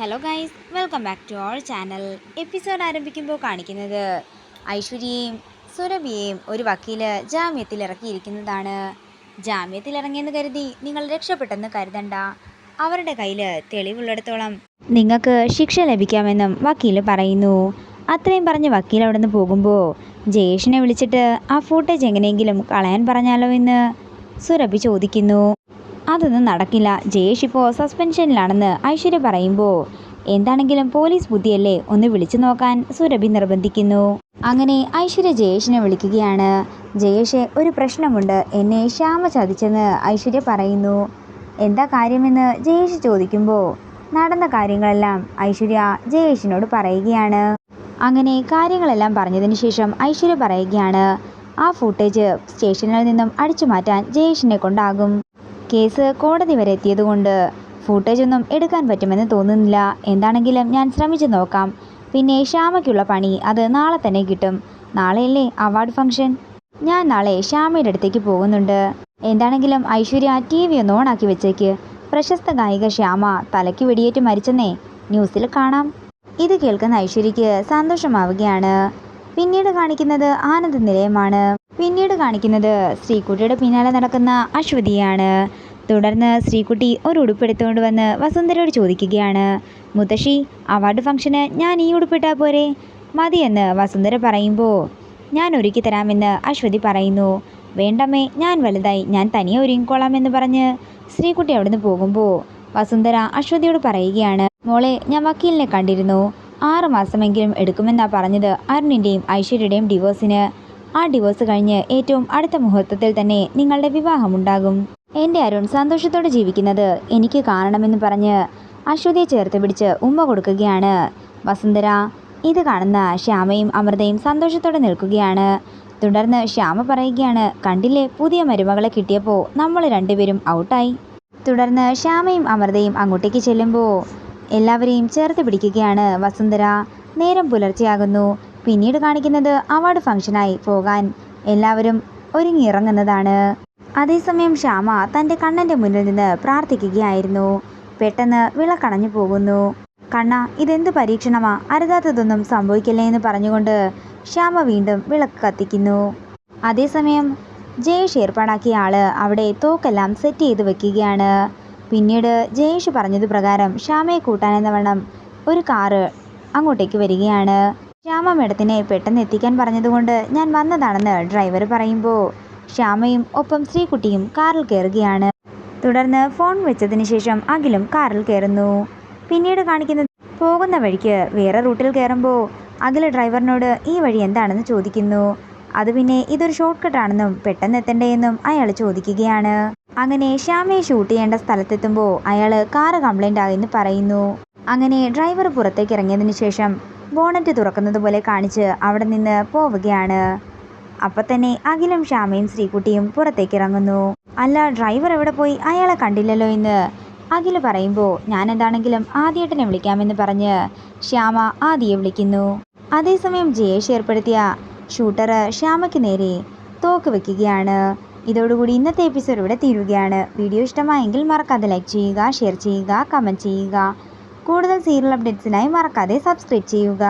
Hello guys, welcome back to our channel. Episode ആരംഭിക്കുമ്പോൾ കാണിക്കുന്നത് ഐശ്വര്യയും സുരഭിയെയും ഒരു വക്കീല് ജാമ്യത്തിൽ ഇറക്കിയിരിക്കുന്നതാണ്. ജാമ്യത്തിൽ ഇറങ്ങിയെന്ന് കരുതി നിങ്ങൾ രക്ഷപ്പെട്ടെന്ന് കരുതണ്ട. അവരുടെ കയ്യിൽ തെളിവുള്ളിടത്തോളം നിങ്ങൾക്ക് ശിക്ഷ ലഭിക്കാമെന്നും വക്കീല് പറയുന്നു. അത്രയും പറഞ്ഞ് വക്കീൽ അവിടെ നിന്ന് പോകുമ്പോൾ ജയേഷിനെ വിളിച്ചിട്ട് ആ ഫൂട്ടേജ് എങ്ങനെയെങ്കിലും കളയാൻ പറഞ്ഞാലോ എന്ന് സുരഭി ചോദിക്കുന്നു. അതൊന്നും നടക്കില്ല, ജയേഷ് ഇപ്പോൾ സസ്പെൻഷനിലാണെന്ന് ഐശ്വര്യ പറയുമ്പോൾ എന്താണെങ്കിലും പോലീസ് ബുദ്ധിയല്ലേ, ഒന്ന് വിളിച്ചു നോക്കാൻ സുരഭി നിർബന്ധിക്കുന്നു. അങ്ങനെ ഐശ്വര്യ ജയേഷിനെ വിളിക്കുകയാണ്. ജയേഷ്, ഒരു പ്രശ്നമുണ്ട്, എന്നെ ശ്യാമ ചതിച്ചെന്ന് ഐശ്വര്യ പറയുന്നു. എന്താ കാര്യമെന്ന് ജയേഷ് ചോദിക്കുമ്പോൾ നടന്ന കാര്യങ്ങളെല്ലാം ഐശ്വര്യ ജയേഷിനോട് പറയുകയാണ്. അങ്ങനെ കാര്യങ്ങളെല്ലാം പറഞ്ഞതിന് ശേഷം ഐശ്വര്യ പറയുകയാണ്, ആ ഫുട്ടേജ് സ്റ്റേഷനിൽ നിന്നും അടിച്ചു മാറ്റാൻ ജയേഷിനെ കൊണ്ടാകും. കേസ് കോടതി വരെ എത്തിയതുകൊണ്ട് ഫൂട്ടേജ് ഒന്നും എടുക്കാൻ പറ്റുമെന്ന് തോന്നുന്നില്ല. എന്താണെങ്കിലും ഞാൻ ശ്രമിച്ചു നോക്കാം. പിന്നെ ശ്യാമയ്ക്കുള്ള പണി അത് നാളെ തന്നെ കിട്ടും. നാളെയല്ലേ അവാർഡ് ഫംഗ്ഷൻ? ഞാൻ നാളെ ശ്യാമയുടെ അടുത്തേക്ക് പോകുന്നുണ്ട്. എന്താണെങ്കിലും ഐശ്വര്യ TV ഒന്ന് ഓണാക്കി വെച്ചേക്ക്. പ്രശസ്ത ഗായിക ശ്യാമ തലയ്ക്ക് വെടിയേറ്റ് മരിച്ചെന്നേ ന്യൂസിൽ കാണാം. ഇത് കേൾക്കുന്ന ഐശ്വര്യയ്ക്ക് സന്തോഷമാവുകയാണ്. പിന്നീട് കാണിക്കുന്നത് ആനന്ദ നിലയമാണ്. പിന്നീട് കാണിക്കുന്നത് ശ്രീകുട്ടിയുടെ പിന്നാലെ നടക്കുന്ന അശ്വതിയാണ്. തുടർന്ന് ശ്രീകുട്ടി ഒരു ഉടുപ്പെടുത്തുകൊണ്ട് വന്ന് വസുന്ധരയോട് ചോദിക്കുകയാണ്, മുത്തശ്ശി, അവാർഡ് ഫംഗ്ഷന് ഞാൻ ഈ ഉടുപ്പിട്ടാൽ പോരെ? മതിയെന്ന് വസുന്ധര പറയുമ്പോൾ ഞാൻ ഒരുക്കി തരാമെന്ന് അശ്വതി പറയുന്നു. വേണ്ടമ്മേ, ഞാൻ വലുതായി, ഞാൻ തനിയെ ഒരുങ്ങിക്കോളാം എന്ന് പറഞ്ഞ് ശ്രീകുട്ടി അവിടുന്ന് പോകുമ്പോൾ വസുന്ധര അശ്വതിയോട് പറയുകയാണ്, മോളെ, ഞാൻ വക്കീലിനെ കണ്ടിരുന്നു. 6 മാസമെങ്കിലും എടുക്കുമെന്നാ പറഞ്ഞത് അരുണിൻ്റെയും ഐശ്വര്യയുടെയും ഡിവോഴ്സിന്. ആ ഡിവോഴ്സ് കഴിഞ്ഞ് ഏറ്റവും അടുത്ത മുഹൂർത്തത്തിൽ തന്നെ നിങ്ങളുടെ വിവാഹമുണ്ടാകും. എൻ്റെ അരുൺ സന്തോഷത്തോടെ ജീവിക്കുന്നത് എനിക്ക് കാണണമെന്ന് പറഞ്ഞ് അശ്വതിയെ ചേർത്ത് പിടിച്ച് ഉമ്മ കൊടുക്കുകയാണ് വസുന്ധര. ഇത് കാണുന്ന ശ്യാമയും അമൃതയും സന്തോഷത്തോടെ നിൽക്കുകയാണ്. തുടർന്ന് ശ്യാമ പറയുകയാണ്, കണ്ടില്ലേ, പുതിയ മരുമകളെ കിട്ടിയപ്പോൾ നമ്മൾ രണ്ടുപേരും ഔട്ടായി. തുടർന്ന് ശ്യാമയും അമൃതയും അങ്ങോട്ടേക്ക് ചെല്ലുമ്പോൾ എല്ലാവരെയും ചേർത്ത് പിടിക്കുകയാണ് വസുന്ധര. നേരം പുലർച്ചെയാകുന്നു. പിന്നീട് കാണിക്കുന്നത് അവാർഡ് ഫംഗ്ഷനായി പോകാൻ എല്ലാവരും ഒരുങ്ങിയിറങ്ങുന്നതാണ്. അതേസമയം ശ്യാമ തൻ്റെ കണ്ണൻ്റെ മുന്നിൽ നിന്ന് പ്രാർത്ഥിക്കുകയായിരുന്നു. പെട്ടെന്ന് വിളക്കണഞ്ഞു പോകുന്നു. കണ്ണ, ഇതെന്ത് പരീക്ഷണമാ, അരുതാത്തതൊന്നും സംഭവിക്കല്ലേ എന്ന് പറഞ്ഞുകൊണ്ട് ശ്യാമ വീണ്ടും വിളക്ക് കത്തിക്കുന്നു. അതേസമയം ജയേഷ് ഏർപ്പാടാക്കിയ ആള് അവിടെ തോക്കെല്ലാം സെറ്റ് ചെയ്ത് വെക്കുകയാണ്. പിന്നീട് ജയേഷ് പറഞ്ഞത് പ്രകാരം ശ്യാമയെ കൂട്ടാനെന്ന വണ്ണം ഒരു കാറ് അങ്ങോട്ടേക്ക് വരികയാണ്. ശ്യാമ മേഡത്തിനെ പെട്ടെന്ന് എത്തിക്കാൻ പറഞ്ഞതുകൊണ്ട് ഞാൻ വന്നതാണെന്ന് ഡ്രൈവർ പറയുമ്പോൾ ശ്യാമയും ഒപ്പം ശ്രീകുട്ടിയും കാറിൽ കയറുകയാണ്. തുടർന്ന് ഫോൺ വെച്ചതിന് ശേഷം അഖിലും കാറിൽ കയറുന്നു. പിന്നീട് കാണിക്കുന്നത് പോകുന്ന വഴിക്ക് വേറെ റൂട്ടിൽ കയറുമ്പോൾ അഖിൽ ഡ്രൈവറിനോട് ഈ വഴി എന്താണെന്ന് ചോദിക്കുന്നു. അത് പിന്നെ ഇതൊരു ഷോർട്ട് കട്ടാണെന്നും പെട്ടെന്ന് എത്തണ്ടേയെന്നും അയാൾ ചോദിക്കുകയാണ്. അങ്ങനെ ശ്യാമയെ ഷൂട്ട് ചെയ്യേണ്ട സ്ഥലത്തെത്തുമ്പോൾ അയാൾ കാറ് കംപ്ലൈൻ്റ് ആയെന്ന് പറയുന്നു. അങ്ങനെ ഡ്രൈവർ പുറത്തേക്ക് ഇറങ്ങിയതിന് ശേഷം ബോണറ്റ് തുറക്കുന്നത് പോലെ കാണിച്ച് അവിടെ നിന്ന് പോവുകയാണ്. അപ്പം തന്നെ അഖിലും ശ്യാമയും ശ്രീകുട്ടിയും പുറത്തേക്ക് ഇറങ്ങുന്നു. അല്ല, ഡ്രൈവർ എവിടെ പോയി, അയാളെ കണ്ടില്ലല്ലോ എന്ന് അഖിൽ പറയുമ്പോൾ ഞാൻ എന്താണെങ്കിലും ആദ്യേട്ടനെ വിളിക്കാമെന്ന് പറഞ്ഞ് ശ്യാമ ആദിയെ വിളിക്കുന്നു. അതേസമയം ജയേഷ് ഏർപ്പെടുത്തിയ ഷൂട്ടർ ശ്യാമയ്ക്ക് നേരെ തോക്ക് വെക്കുകയാണ്. ഇതോടുകൂടി ഇന്നത്തെ എപ്പിസോഡ് ഇവിടെ തീരുകയാണ്. വീഡിയോ ഇഷ്ടമായെങ്കിൽ മറക്കാതെ ലൈക്ക് ചെയ്യുക, ഷെയർ ചെയ്യുക, കമൻറ്റ് ചെയ്യുക. കൂടുതൽ സീരിയൽ അപ്ഡേറ്റ്സിനായി മറക്കാതെ സബ്സ്ക്രൈബ് ചെയ്യുക.